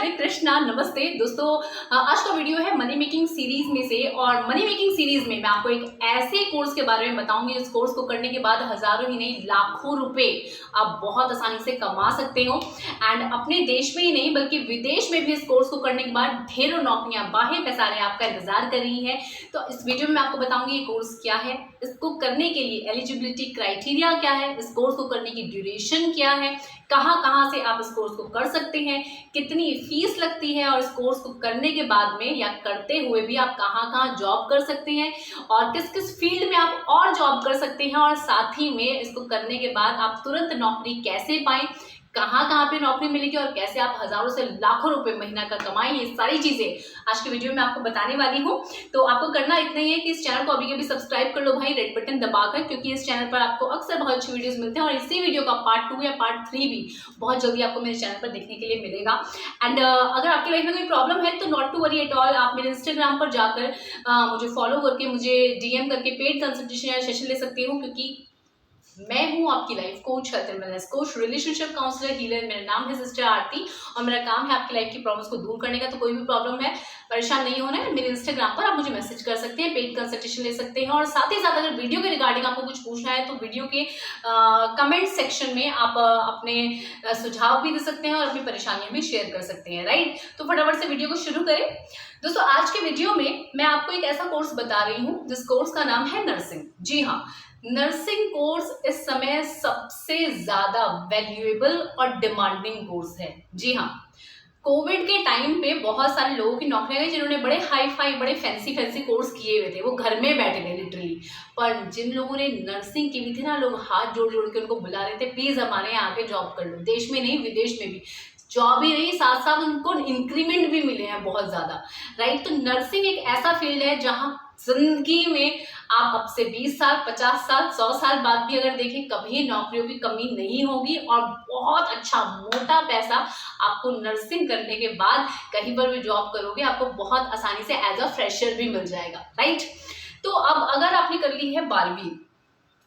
हरे कृष्णा, नमस्ते दोस्तों। आज का वीडियो है मनी मेकिंग सीरीज में से, और मनी मेकिंग सीरीज में मैं आपको एक ऐसे कोर्स के बारे में बताऊंगी जिस कोर्स को करने के बाद हजारों ही नहीं लाखों रुपए आप बहुत आसानी से कमा सकते हो। एंड अपने देश में ही नहीं बल्कि विदेश में भी इस कोर्स को करने के बाद ढेरों नौकरियां बाहें पसारे आपका इंतजार कर रही है। तो इस वीडियो में मैं आपको बताऊंगी ये कोर्स क्या है, इसको करने के लिए एलिजिबिलिटी क्राइटेरिया क्या है, इस कोर्स को करने की ड्यूरेशन क्या है, कहाँ से आप इस कोर्स को कर सकते हैं, कितनी फीस लगती है, और इस कोर्स को करने के बाद में या करते हुए भी आप कहाँ जॉब कर सकते हैं और किस किस फील्ड में आप और जॉब कर सकते हैं, और साथ ही में इसको करने के बाद आप तुरंत नौकरी कैसे पाएं, कहाँ पे नौकरी मिलेगी और कैसे आप हजारों से लाखों रुपए महीना का कमाएं। ये सारी चीजें आज के वीडियो में आपको बताने वाली हूँ। तो आपको करना इतना ही है कि इस चैनल को अभी के भी सब्सक्राइब कर लो भाई, रेड बटन दबाकर, क्योंकि इस चैनल पर आपको अक्सर बहुत अच्छी वीडियोस मिलते हैं और इसी वीडियो का पार्ट 2 या पार्ट 3 भी बहुत जल्दी आपको मेरे चैनल पर देखने के लिए मिलेगा। एंड अगर आपकी लाइफ में कोई प्रॉब्लम है तो not to worry at all, आप मेरे इंस्टाग्राम पर जाकर मुझे फॉलो करके मुझे डीएम करके पेड कंसल्टेशन या सेशन ले सकती हूँ, क्योंकि मैं हूँ आपकी life coach, health and wellness coach, relationship counsellor, healer. मेरा नाम है सिस्टर आरती और मेरा काम है आपकी लाइफ की प्रॉब्लम्स को दूर करने का। तो कोई भी प्रॉब्लम है, परेशान नहीं होना है, मेरे इंस्टाग्राम पर आप मुझे मैसेज कर सकते हैं, पेड कंसल्टेशन ले सकते हैं। और साथ ही साथ अगर वीडियो के रिगार्डिंग आपको कुछ पूछना है तो वीडियो के कमेंट सेक्शन में आप अपने सुझाव भी दे सकते हैं और अपनी परेशानियां भी शेयर कर सकते हैं। राइट, तो फटाफट से वीडियो को शुरू करें। दोस्तों, आज के वीडियो में मैं आपको एक ऐसा कोर्स बता रही हूँ जिस कोर्स का नाम है नर्सिंग। जी हाँ, नर्सिंग कोर्स इस समय सबसे ज्यादा वैल्यूएबल और डिमांडिंग कोर्स है। जी हाँ, कोविड के टाइम पे बहुत सारे लोगों की नौकरियां गई जिन्होंने बड़े हाई फाई बड़े फैंसी कोर्स किए हुए थे, वो घर में बैठे थे लिटरली। पर जिन लोगों ने नर्सिंग की हुई थी ना, लोग हाथ जोड़ जोड़ के उनको बुला रहे थे, प्लीज हमारे यहाँ आके जॉब कर लो। देश में नहीं, विदेश में भी जॉब ही नहीं, साथ साथ उनको इंक्रीमेंट भी मिले हैं बहुत ज्यादा। राइट, तो नर्सिंग एक ऐसा फील्ड है जहां जिंदगी में आप अब से 20 साल 50 साल 100 साल बाद भी अगर देखें, कभी नौकरियों की कमी नहीं होगी और बहुत अच्छा मोटा पैसा आपको नर्सिंग करने के बाद कहीं पर भी जॉब करोगे आपको बहुत आसानी से एज अ फ्रेशर भी मिल जाएगा। राइट, तो अब अगर आपने कर ली है 12वीं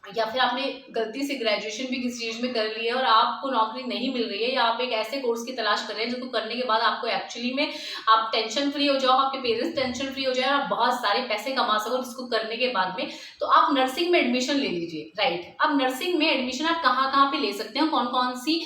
या फिर आपने गलती से ग्रेजुएशन भी किसी चीज में कर ली है और आपको नौकरी नहीं मिल रही है, या आप एक ऐसे कोर्स की तलाश कर रहे हैं जिसको करने के बाद आपको एक्चुअली में आप टेंशन फ्री हो जाओ, आपके पेरेंट्स टेंशन फ्री हो जाए और आप बहुत सारे पैसे कमा सको जिसको करने के बाद में, तो आप नर्सिंग में एडमिशन ले लीजिए। राइट, अब नर्सिंग में एडमिशन आप कहाँ पे ले सकते हैं, कौन कौन सी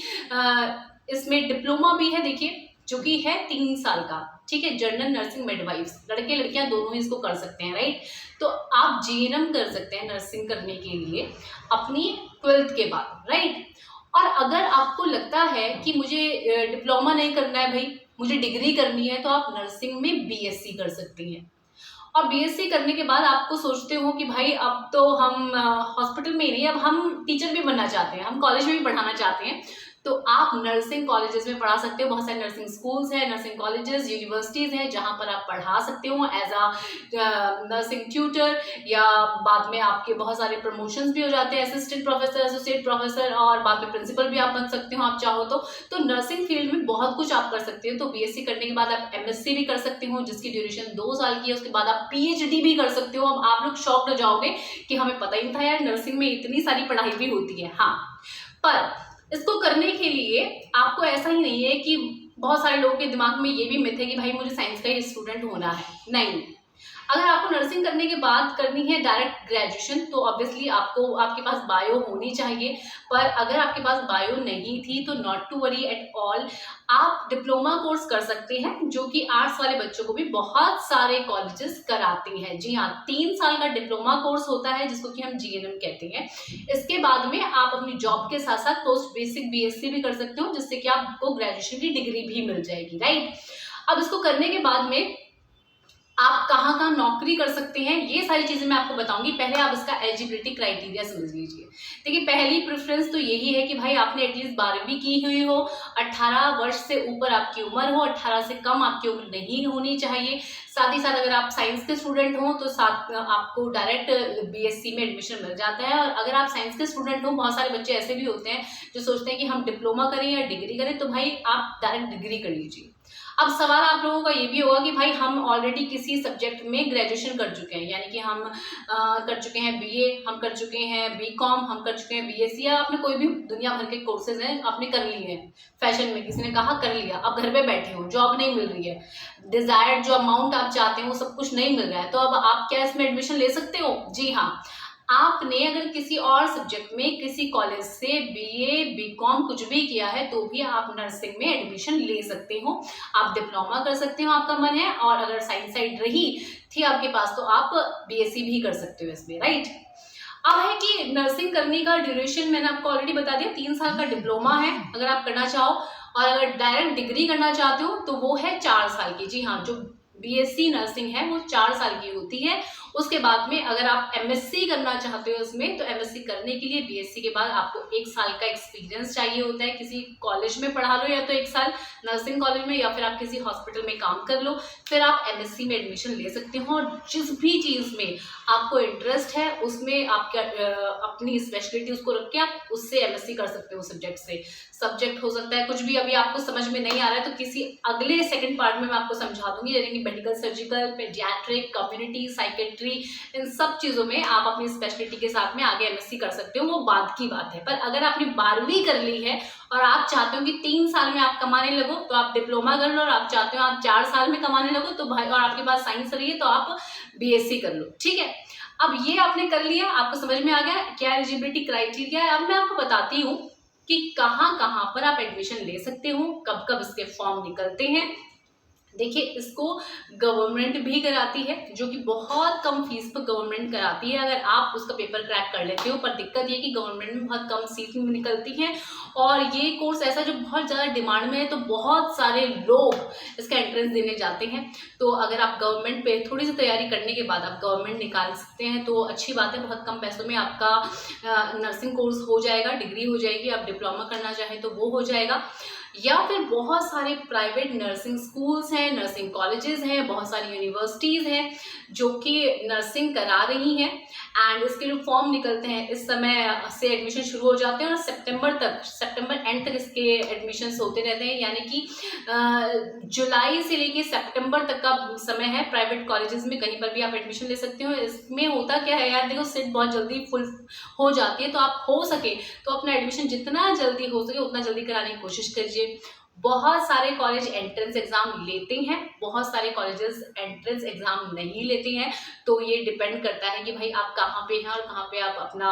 इसमें डिप्लोमा भी है, देखिए, जो कि है 3 साल का। ठीक है, जनरल नर्सिंग मिडवाइफ्स, लड़के लड़कियां दोनों ही इसको कर सकते हैं। राइट, तो आप जीएनएम कर सकते हैं नर्सिंग करने के लिए अपनी 12th के बाद। राइट, और अगर आपको लगता है कि मुझे डिप्लोमा नहीं करना है भाई, मुझे डिग्री करनी है, तो आप नर्सिंग में बीएससी कर सकती हैं। और बीएससी करने के बाद आपको सोचते हो कि भाई अब तो हम हॉस्पिटल में ही नहीं, अब हम टीचर भी बनना चाहते हैं, हम कॉलेज में भी पढ़ाना चाहते हैं, तो आप नर्सिंग कॉलेजेस में पढ़ा सकते हो। बहुत सारे नर्सिंग स्कूल्स हैं, नर्सिंग कॉलेजेस, यूनिवर्सिटीज हैं जहां पर आप पढ़ा सकते हो एज अ नर्सिंग ट्यूटर, या बाद में आपके बहुत सारे प्रमोशंस भी हो जाते हैं, असिस्टेंट प्रोफेसर, एसोसिएट प्रोफेसर, और बाद में प्रिंसिपल भी आप बन सकते हो आप चाहो तो नर्सिंग फील्ड में बहुत कुछ आप कर सकते हो। तो बीएससी करने के बाद आप एमएससी भी कर सकते हो जिसकी ड्यूरेशन 2 साल की है, उसके बाद आप पीएचडी भी कर सकते हो। अब आप लोग शॉक्ड हो जाओगे कि हमें पता ही नहीं था यार नर्सिंग में इतनी सारी पढ़ाई भी होती है। हाँ, पर इसको करने के लिए आपको ऐसा ही नहीं है कि बहुत सारे लोगों के दिमाग में ये भी मिथ है कि भाई मुझे साइंस का ही स्टूडेंट होना है। नहीं, अगर आपको नर्सिंग करने के बाद करनी है डायरेक्ट ग्रेजुएशन तो ऑब्वियसली आपके पास बायो होनी चाहिए। पर अगर आपके पास बायो नहीं थी तो not to worry at all, आप डिप्लोमा कोर्स कर सकते हैं जो कि आर्ट्स वाले बच्चों को भी बहुत सारे कॉलेजेस कराते हैं। जी हाँ, 3 साल का डिप्लोमा कोर्स होता है जिसको कि हम जीएनएम कहते हैं। इसके बाद में आप अपनी जॉब के साथ साथ पोस्ट बेसिक बीएससी भी कर सकते हो जिससे कि आपको ग्रेजुएशन की डिग्री भी मिल जाएगी। राइट, अब इसको करने के बाद में आप कहाँ नौकरी कर सकते हैं, ये सारी चीजें मैं आपको बताऊंगी। पहले आप इसका एलिजिबिलिटी क्राइटेरिया समझ लीजिए। देखिए, पहली प्रेफरेंस तो यही है कि भाई आपने एटलीस्ट 12वीं की हुई हो, 18 वर्ष से ऊपर आपकी उम्र हो, 18 से कम आपकी उम्र नहीं होनी चाहिए। साथ ही साथ अगर आप साइंस के स्टूडेंट हो तो साथ आपको डायरेक्ट बीएससी में एडमिशन मिल जाता है। और अगर आप साइंस के स्टूडेंट हो, बहुत सारे बच्चे ऐसे भी होते हैं जो सोचते हैं कि हम डिप्लोमा करें या डिग्री करें, तो भाई आप डायरेक्ट डिग्री कर लीजिए। अब सवाल आप लोगों का ये भी होगा कि भाई हम ऑलरेडी किसी सब्जेक्ट में ग्रेजुएशन कर चुके हैं, यानी कि हम कर चुके हैं बीए, हम कर चुके हैं बीकॉम, हम कर चुके हैं बीएससी, या आपने कोई भी दुनिया भर के कोर्सेज हैं आपने कर लिए हैं। फैशन में किसी ने कहा कर लिया, अब घर पे बैठे हो, जॉब नहीं मिल रही है, डिजायर्ड जो अमाउंट आप चाहते हैं वो सब कुछ नहीं मिल रहा है, तो अब आप क्या इसमें एडमिशन ले सकते हो? जी हाँ, आपने अगर किसी और सब्जेक्ट में किसी कॉलेज से बीए बीकॉम कुछ भी किया है तो भी आप नर्सिंग में एडमिशन ले सकते हो। आप डिप्लोमा कर सकते हो, आपका मन है, और अगर साइंस साइड रही थी आपके पास तो आप बीएससी भी कर सकते हो इसमें, राइट। अब है कि नर्सिंग करने का ड्यूरेशन मैंने आपको ऑलरेडी बता दिया, 3 साल का डिप्लोमा है अगर आप करना चाहो, और अगर डायरेक्ट डिग्री करना चाहते हो तो वो है 4 साल की। जी हाँ, जो बीएससी नर्सिंग है वो 4 साल की होती है। उसके बाद में अगर आप एमएससी करना चाहते हो उसमें, तो एमएससी करने के लिए बीएससी के बाद आपको 1 साल का एक्सपीरियंस चाहिए होता है। किसी कॉलेज में पढ़ा लो, या तो 1 साल नर्सिंग कॉलेज में, या फिर आप किसी हॉस्पिटल में काम कर लो, फिर आप एमएससी में एडमिशन ले सकते हो। और जिस भी चीज़ में आपको इंटरेस्ट है उसमें आप क्या अपनी स्पेशलिटी उसको रख के आप उससे एमएससी कर सकते हो। सब्जेक्ट से सब्जेक्ट हो सकता है कुछ भी, अभी आपको समझ में नहीं आ रहा है तो किसी अगले सेकंड पार्ट में मैं आपको समझा दूंगी, यानी कि medical, surgical, paediatric, community, psychiatry, इन सब चीज़ों में आप अपनी स्पेशलिटी के साथ में आगे एमएससी कर सकते हो, वो बाद की बात है। पर अगर आपने 12वीं कर ली है और आप चाहते हो कि 3 साल में आप कमाने लगो तो आप डिप्लोमा कर लो, और आप चाहते हो आप 4 साल में कमाने लगो तो भाई, और आपके पास साइंस रही है तो आप बीएससी कर लो, ठीक है। अब ये आपने कर लिया, आपको समझ में आ गया क्या एलिजिबिलिटी क्राइटेरिया है। अब मैं आपको बताती हूँ कि कहाँ कहाँ पर आप एडमिशन ले सकते हो, कब कब इसके फॉर्म निकलते हैं। देखिए, इसको गवर्नमेंट भी कराती है, जो कि बहुत कम फीस पर गवर्नमेंट कराती है अगर आप उसका पेपर क्रैक कर लेते हो। पर दिक्कत ये कि गवर्नमेंट में बहुत कम सीट निकलती हैं, और ये कोर्स ऐसा जो बहुत ज़्यादा डिमांड में है, तो बहुत सारे लोग इसका एंट्रेंस देने जाते हैं। तो अगर आप गवर्नमेंट पे थोड़ी सी तैयारी करने के बाद आप गवर्नमेंट निकाल सकते हैं तो अच्छी बात है। बहुत कम पैसों में आपका नर्सिंग कोर्स हो जाएगा, डिग्री हो जाएगी। आप डिप्लोमा करना चाहें तो वो हो जाएगा, या फिर बहुत सारे प्राइवेट नर्सिंग स्कूल्स हैं, नर्सिंग कॉलेजेस हैं, बहुत सारी यूनिवर्सिटीज़ हैं जो कि नर्सिंग करा रही हैं। एंड इसके जो फॉर्म निकलते हैं इस समय से एडमिशन शुरू हो जाते हैं, और सितंबर एंड तक इसके एडमिशन्स होते रहते हैं। यानी कि जुलाई से लेके सितंबर तक का समय है। प्राइवेट कॉलेजेस में कहीं पर भी आप एडमिशन ले सकते हो। इसमें होता क्या है यार, देखो सीट बहुत जल्दी फुल हो जाती है, तो आप हो सके तो अपना एडमिशन जितना जल्दी हो सके उतना जल्दी कराने की कोशिश कीजिए। बहुत सारे कॉलेज एंट्रेंस एग्जाम लेते हैं, बहुत सारे कॉलेजेस एंट्रेंस एग्जाम नहीं लेते हैं। तो ये डिपेंड करता है कि भाई आप कहाँ पे हैं और कहाँ पे आप अपना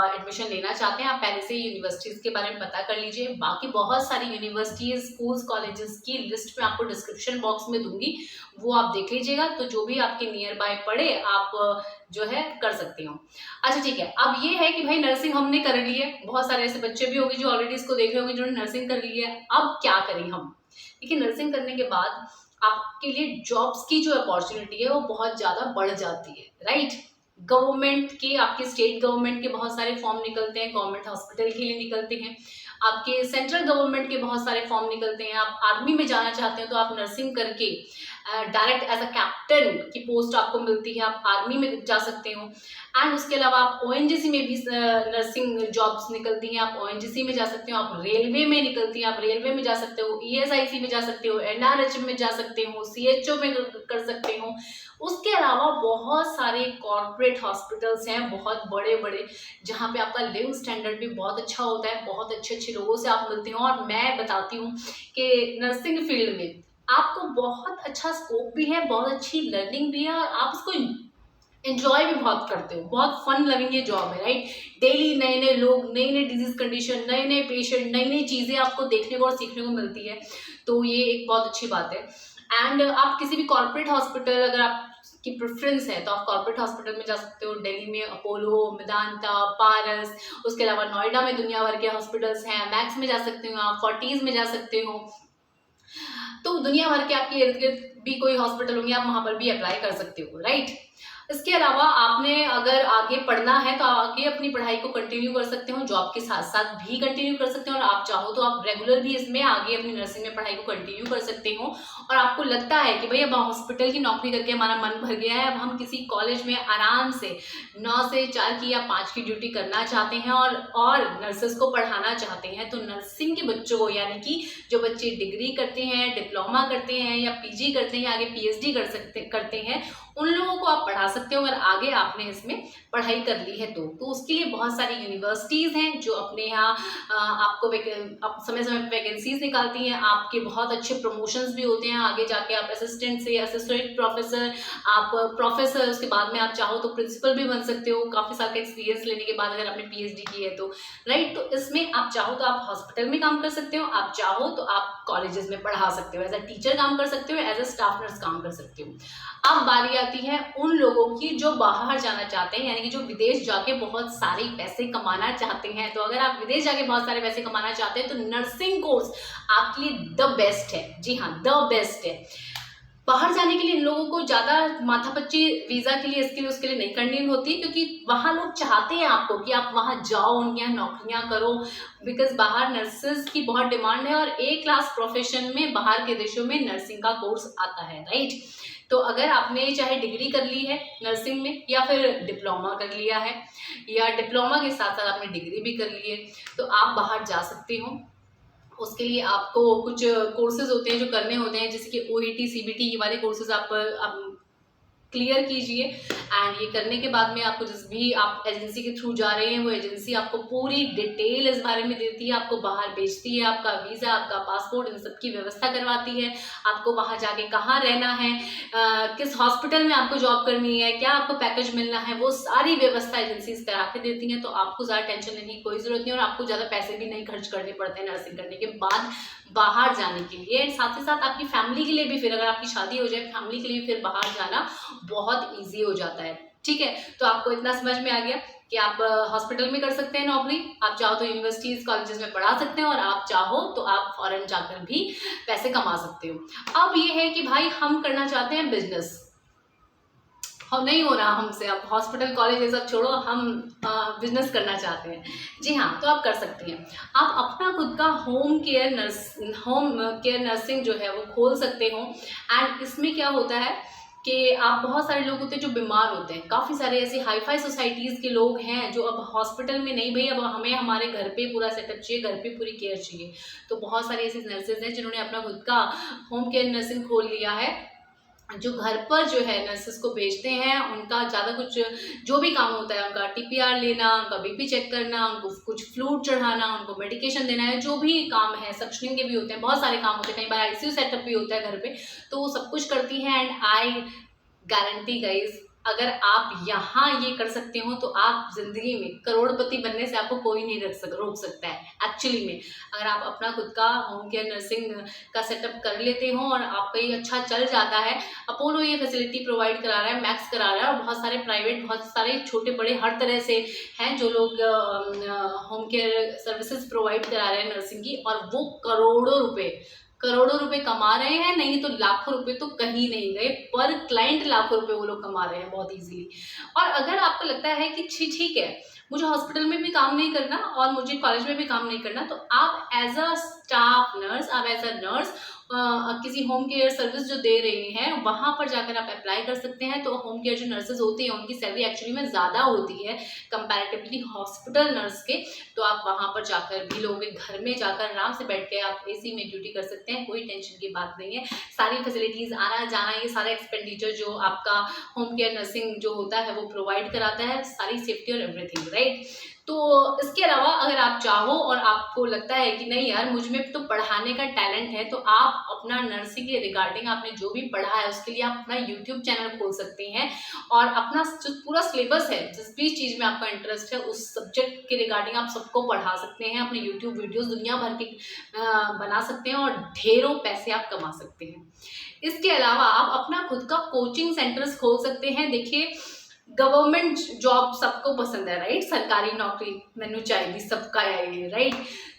एडमिशन लेना चाहते हैं। आप पहले से यूनिवर्सिटीज़ के बारे में पता कर लीजिए। बाकी बहुत सारी यूनिवर्सिटीज़, स्कूल्स, कॉलेजेस की लिस्ट मैं आपको डिस्क्रिप्शन बॉक्स में दूंगी, वो आप देख लीजिएगा। तो जो भी आपके नियर बाय पड़े आप जो है कर सकते हो। अच्छा ठीक है, अब ये है कि भाई नर्सिंग हमने कर ली है, बहुत सारे ऐसे बच्चे भी होंगे जो ऑलरेडी इसको देख रहे होंगे जिन्होंने नर्सिंग कर ली है। अब क्या करें हम? देखिए, नर्सिंग करने के बाद आपके लिए जॉब्स की जो अपॉर्चुनिटी है वो बहुत ज़्यादा बढ़ जाती है, राइट। गवर्नमेंट के, आपके स्टेट गवर्नमेंट के बहुत सारे फॉर्म निकलते हैं, गवर्नमेंट हॉस्पिटल के लिए निकलते हैं, आपके सेंट्रल गवर्नमेंट के बहुत सारे फॉर्म निकलते हैं। आप आर्मी में जाना चाहते हो तो आप नर्सिंग करके डायरेक्ट एज अ कैप्टन की पोस्ट आपको मिलती है, आप आर्मी में जा सकते हो। एंड उसके अलावा आप ओएनजीसी में भी नर्सिंग जॉब्स निकलती हैं, आप ओएनजीसी में जा सकते हो। आप रेलवे में निकलती हैं, आप रेलवे में जा सकते हो, ईएसआईसी में जा सकते हो, एनआरएच में जा सकते हो, सीएचओ में कर सकते हो। उसके अलावा बहुत सारे कॉर्पोरेट हॉस्पिटल्स हैं, बहुत बड़े बड़े, जहाँ पे आपका लिविंग स्टैंडर्ड भी बहुत अच्छा होता है, बहुत अच्छे अच्छे लोगों से आप मिलते हो। और मैं बताती हूँ कि नर्सिंग फील्ड में आपको बहुत अच्छा स्कोप भी है, बहुत अच्छी लर्निंग भी है, और आप उसको एंजॉय भी बहुत करते हो। बहुत फन लविंग ये जॉब है, राइट। डेली नए नए लोग, नई नई डिजीज कंडीशन, नए नए पेशेंट, नई नई चीज़ें आपको देखने को और सीखने को मिलती है। तो ये एक बहुत अच्छी बात है। एंड आप किसी भी कॉर्पोरेट हॉस्पिटल, अगर आपकी प्रेफरेंस है तो आप कॉर्पोरेट हॉस्पिटल में जा सकते हो। दिल्ली में अपोलो, मेदांता, पारस, उसके अलावा नोएडा में दुनिया भर के हॉस्पिटल्स हैं। मैक्स में जा सकते हो, आप फोर्टीज में जा सकते हो। तो दुनिया भर के आपके इर्द गिर्द भी कोई हॉस्पिटल होंगे, आप वहाँ पर भी अप्लाई कर सकते हो, राइट। इसके अलावा आपने अगर आगे पढ़ना है तो आगे अपनी पढ़ाई को कंटिन्यू कर सकते हो, जॉब के साथ साथ भी कंटिन्यू कर सकते हो, और आप चाहो तो आप रेगुलर भी इसमें आगे अपनी नर्सिंग में पढ़ाई को कंटिन्यू कर सकते हो। और आपको लगता है कि भाई अब हॉस्पिटल की नौकरी करके हमारा मन भर गया है, अब हम किसी कॉलेज में आराम से 9 से 4 की या 5 की ड्यूटी करना चाहते हैं और नर्सेस को पढ़ाना चाहते हैं, तो नर्सिंग के बच्चों को, यानी कि जो बच्चे डिग्री करते हैं, डिप्लोमा करते हैं या पीजी करते हैं, आगे पीएचडी करते हैं, उन लोगों को आप पढ़ा सकते हो अगर आगे आपने इसमें पढ़ाई कर ली है तो उसके लिए बहुत सारी यूनिवर्सिटीज़ हैं जो अपने यहाँ आपको समय समय पर वैकेंसीज निकालती हैं। आपके बहुत अच्छे प्रमोशंस भी होते हैं, आगे जाके आप असिस्टेंट से असिस्टेंट प्रोफेसर, आप प्रोफेसर, उसके बाद में आप चाहो तो प्रिंसिपल भी बन सकते हो काफ़ी साल का एक्सपीरियंस लेने के बाद, अगर आपने पीएचडी की है तो, राइट। तो इसमें आप चाहो तो आप हॉस्पिटल में काम कर सकते हो, आप चाहो तो आप कॉलेजेस में पढ़ा सकते हो, एज अ टीचर काम कर सकते हो, एज अ स्टाफ नर्स काम कर सकते हो। अब बारी आती है उन लोगों की जो बाहर जाना चाहते हैं, यानी कि जो विदेश जाके बहुत सारे पैसे कमाना चाहते हैं। तो अगर आप विदेश जाके बहुत सारे पैसे कमाना चाहते हैं तो नर्सिंग कोर्स आपके लिए द बेस्ट है। जी हाँ, द बेस्ट है। बाहर जाने के लिए इन लोगों को ज़्यादा माथापच्ची वीज़ा के लिए उसके लिए नहीं करनी होती, क्योंकि वहाँ लोग चाहते हैं आपको कि आप वहाँ जाओ, उनके यहाँ नौकरियाँ करो, बिकॉज बाहर नर्सेज की बहुत डिमांड है और ए क्लास प्रोफेशन में बाहर के देशों में नर्सिंग का कोर्स आता है, राइट। तो अगर आपने चाहे डिग्री कर ली है नर्सिंग में या फिर डिप्लोमा कर लिया है या डिप्लोमा के साथ साथ आपने डिग्री भी कर ली है, तो आप बाहर जा सकते हो। उसके लिए आपको कुछ कोर्सेज होते हैं जो करने होते हैं, जैसे कि ओईटी सीबीटी वाले कोर्सेज आप क्लियर कीजिए। एंड ये करने के बाद में आपको जिस भी आप एजेंसी के थ्रू जा रहे हैं वो एजेंसी आपको पूरी डिटेल इस बारे में देती है, आपको बाहर भेजती है, आपका वीज़ा, आपका पासपोर्ट, इन सब की व्यवस्था करवाती है, आपको वहाँ जाके कहाँ रहना है, किस हॉस्पिटल में आपको जॉब करनी है, क्या आपको पैकेज मिलना है, वो सारी व्यवस्था एजेंसीज करा के देती हैं। तो आपको ज़्यादा टेंशन लेने की कोई ज़रूरत नहीं और आपको ज़्यादा पैसे भी नहीं खर्च करने पड़ते हैं नर्सिंग करने के बाद बाहर जाने के लिए। एंड साथ ही साथ आपकी फैमिली के लिए भी, फिर अगर आपकी शादी हो जाए, फैमिली के लिए फिर बाहर जाना बहुत ईजी हो जाता है, ठीक है। तो आपको इतना समझ में आ गया कि आप हॉस्पिटल में कर सकते हैं नौकरी, आप चाहो तो यूनिवर्सिटीज कॉलेजेस में पढ़ा सकते हैं और आप चाहो तो आप फॉरेन जाकर भी पैसे कमा सकते हो। अब ये है कि भाई हम करना चाहते हैं बिजनेस, हम नहीं हो रहा हमसे, अब हॉस्पिटल कॉलेज ये सब छोड़ो, हम बिजनेस करना चाहते हैं। जी हाँ, तो आप कर सकती हैं। आप अपना खुद का होम केयर नर्सिंग जो है वो खोल सकते हो। एंड इसमें क्या होता है कि आप बहुत सारे लोग होते हैं जो बीमार होते हैं, काफ़ी सारे ऐसे हाईफाई सोसाइटीज़ के लोग हैं जो अब हॉस्पिटल में नहीं, भाई अब हमें हमारे घर पे पूरा सेटअप चाहिए, घर पे पूरी केयर चाहिए। तो बहुत सारे ऐसे नर्सेज हैं जिन्होंने अपना खुद का होम केयर नर्सिंग खोल लिया है, जो घर पर जो है नर्सेस को भेजते हैं। उनका ज़्यादा कुछ जो भी काम होता है, उनका टीपीआर लेना, उनका बीपी चेक करना, उनको कुछ फ्लूइड चढ़ाना, उनको मेडिकेशन देना है, जो भी काम है, सक्शनिंग के भी होते हैं, बहुत सारे काम होते हैं, कई बार आईसीयू सेटअप भी होता है घर पे, तो वो सब कुछ करती हैं। एंड आई गारंटी गाइज, अगर आप यहाँ ये कर सकते हो तो आप जिंदगी में करोड़पति बनने से आपको कोई नहीं रोक सकता है। एक्चुअली में अगर आप अपना खुद का होम केयर नर्सिंग का सेटअप कर लेते हो और आपका ये अच्छा चल जाता है, अपोलो ये फैसिलिटी प्रोवाइड करा रहा है, मैक्स करा रहा है, और बहुत सारे प्राइवेट, बहुत सारे छोटे बड़े हर तरह से हैं जो लोग होम केयर सर्विसेज प्रोवाइड करा रहे हैं नर्सिंग की, और वो करोड़ों रुपए कमा रहे हैं, नहीं तो लाखों रुपए तो कहीं नहीं गए, पर क्लाइंट लाखों रुपए वो लोग कमा रहे हैं बहुत इजीली। और अगर आपको लगता है कि ठीक है, मुझे हॉस्पिटल में भी काम नहीं करना और मुझे कॉलेज में भी काम नहीं करना, तो आप एज अ स्टाफ नर्स, आप एज अ नर्स किसी होम केयर सर्विस जो दे रहे हैं वहाँ पर जाकर आप अप्लाई कर सकते हैं। तो होम केयर जो नर्सेज होती हैं उनकी सैलरी एक्चुअली में ज़्यादा होती है कंपैरेटिवली हॉस्पिटल नर्स के, तो आप वहाँ पर जाकर भी लोगों के घर में जाकर आराम से बैठ के आप एसी में ड्यूटी कर सकते हैं, कोई टेंशन की बात नहीं है। सारी फैसिलिटीज़, आना जाना, ये सारा एक्सपेंडिचर जो आपका होम केयर नर्सिंग जो होता है वो प्रोवाइड कराता है, सारी सेफ्टी और एवरीथिंग, राइट। तो इसके अलावा अगर आप चाहो और आपको लगता है कि नहीं यार मुझ में तो पढ़ाने का टैलेंट है, तो आप अपना नर्सिंग के रिगार्डिंग आपने जो भी पढ़ा है उसके लिए आप अपना यूट्यूब चैनल खोल सकते हैं और अपना जो पूरा सिलेबस है, जिस भी चीज़ में आपका इंटरेस्ट है उस सब्जेक्ट के रिगार्डिंग आप सबको पढ़ा सकते हैं। अपने यूट्यूब वीडियोज़ दुनिया भर के बना सकते हैं और ढेरों पैसे आप कमा सकते हैं। इसके अलावा आप अपना खुद का कोचिंग सेंटर्स खोल सकते हैं। देखिए, गवर्नमेंट जॉब सबको पसंद है, राइट, सरकारी नौकरी मैनू चाहिए, सबका है ये, राइट।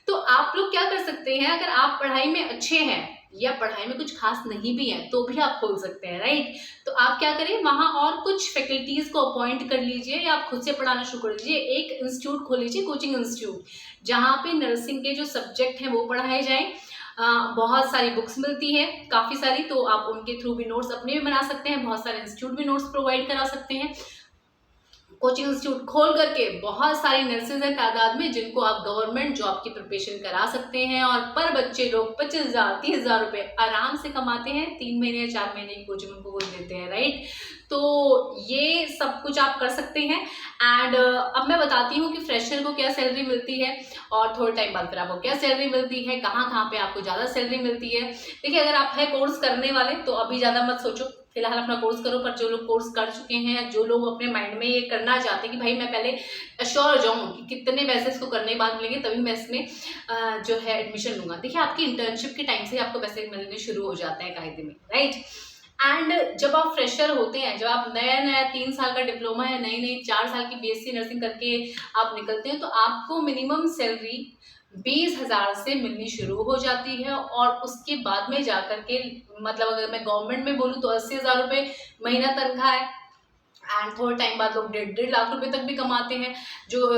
तो आप लोग क्या कर सकते हैं, अगर आप पढ़ाई में अच्छे हैं या पढ़ाई में कुछ खास नहीं भी है तो भी आप खोल सकते हैं, राइट। तो आप क्या करें, वहां और कुछ फैकल्टीज को अपॉइंट कर लीजिए या आप खुद से पढ़ाना शुरू कर लीजिए। एक इंस्टीट्यूट खोल लीजिए, कोचिंग इंस्टीट्यूट, जहाँ पे नर्सिंग के जो सब्जेक्ट हैं वो पढ़ाए जाएं। बहुत सारी बुक्स मिलती है, काफ़ी सारी, तो आप उनके थ्रू भी नोट्स अपने भी बना सकते हैं। बहुत सारे इंस्टीट्यूट भी नोट्स प्रोवाइड करा सकते हैं। कोचिंग इंस्टीट्यूट खोल करके बहुत सारी नर्सेज हैं तादाद में जिनको आप गवर्नमेंट जॉब की प्रिपरेशन करा सकते हैं, और पर बच्चे लोग 25,000 30,000 रुपये आराम से कमाते हैं। 3 महीने या 4 महीने की कोचिंग उनको बोल देते हैं, राइट। तो ये सब कुछ आप कर सकते हैं। एंड अब मैं बताती हूँ कि फ्रेशर को क्या सैलरी मिलती है और थोड़े टाइम बाद फिर आपको क्या सैलरी मिलती है, कहाँ कहाँ पे आपको ज़्यादा सैलरी मिलती है। देखिए, अगर आप है कोर्स करने वाले तो अभी ज़्यादा मत सोचो, फिलहाल अपना कोर्स करो। पर जो लोग कोर्स कर चुके हैं, जो लोग अपने माइंड में ये करना चाहते हैं कि भाई मैं पहले अश्योर हो जाऊँ कि कितने पैसे इसको करने के बाद मिलेंगे तभी मैं इसमें जो है एडमिशन लूंगा। देखिए, आपकी इंटर्नशिप के टाइम से आपको पैसे मिलने शुरू हो जाते हैं कायदे में, राइट। एंड जब आप फ्रेशर होते हैं, जब आप नया नया 3 साल का डिप्लोमा या नई नई 4 साल की बीएससी नर्सिंग करके आप निकलते हैं, तो आपको मिनिमम सैलरी 20,000 से मिलनी शुरू हो जाती है। और उसके बाद में जाकर के, मतलब अगर मैं गवर्नमेंट में बोलूँ तो 80,000 रुपये महीना तनख्वाह है। एंड थोड़े टाइम बाद लोग 1.5 लाख रुपए तक भी कमाते हैं। जो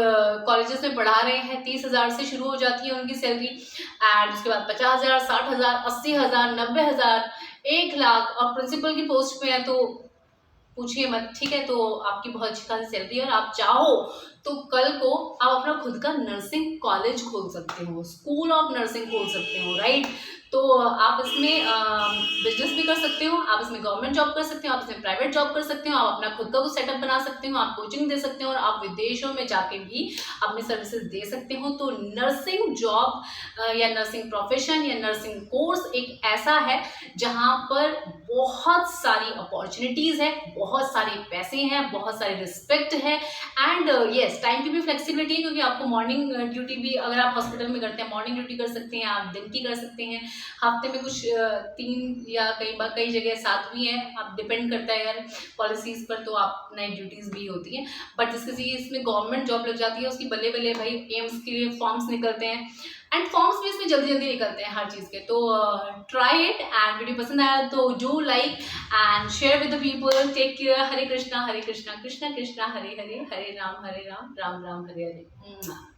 कॉलेजेस में पढ़ा रहे हैं 30,000 से शुरू हो जाती है उनकी सैलरी। एंड उसके बाद 50,000, 60,000, 80,000, 90,000, 1 लाख, और प्रिंसिपल की पोस्ट पे है तो पूछिए मत, ठीक है। तो आपकी बहुत अच्छी खासी सैलरी है, और आप चाहो तो कल को आप अपना खुद का नर्सिंग कॉलेज खोल सकते हो, स्कूल ऑफ नर्सिंग खोल सकते हो, राइट। तो आप इसमें बिजनेस भी कर सकते हो, आप इसमें गवर्नमेंट जॉब कर सकते हो, आप इसमें प्राइवेट जॉब कर सकते हो, आप अपना खुद का कुछ सेटअप बना सकते हो, आप कोचिंग दे सकते हो, और आप विदेशों में जाके भी अपनी सर्विसेज दे सकते हो। तो नर्सिंग जॉब या नर्सिंग प्रोफेशन या नर्सिंग कोर्स एक ऐसा है जहाँ पर बहुत सारी अपॉर्चुनिटीज़ है, बहुत सारे पैसे हैं, बहुत सारी रिस्पेक्ट है। एंड यस, टाइम की भी फ्लेक्सिबिलिटी है, क्योंकि आपको मॉर्निंग ड्यूटी भी अगर आप हॉस्पिटल में करते हैं मॉर्निंग ड्यूटी कर सकते हैं, आप दिन की कर सकते हैं। हफ्ते में कुछ 3 या कई जगह 7 भी हैं, आप डिपेंड करता है यार पॉलिसीज पर, तो आप नाइट ड्यूटीज भी होती हैं। बट जिसके इसमें गवर्नमेंट जॉब लग जाती है उसकी बल्ले बल्ले भाई, एम्स के लिए फॉर्म्स निकलते हैं, एंड फॉर्म्स भी इसमें जल्दी जल्दी निकलते हैं हर चीज़ के। तो ट्राई इट। एंड वीडियो पसंद आया तो do like and share with the people. Take care. Hare Krishna Krishna Krishna Hare Hare, Hare Ram Ram Ram Hare Hare.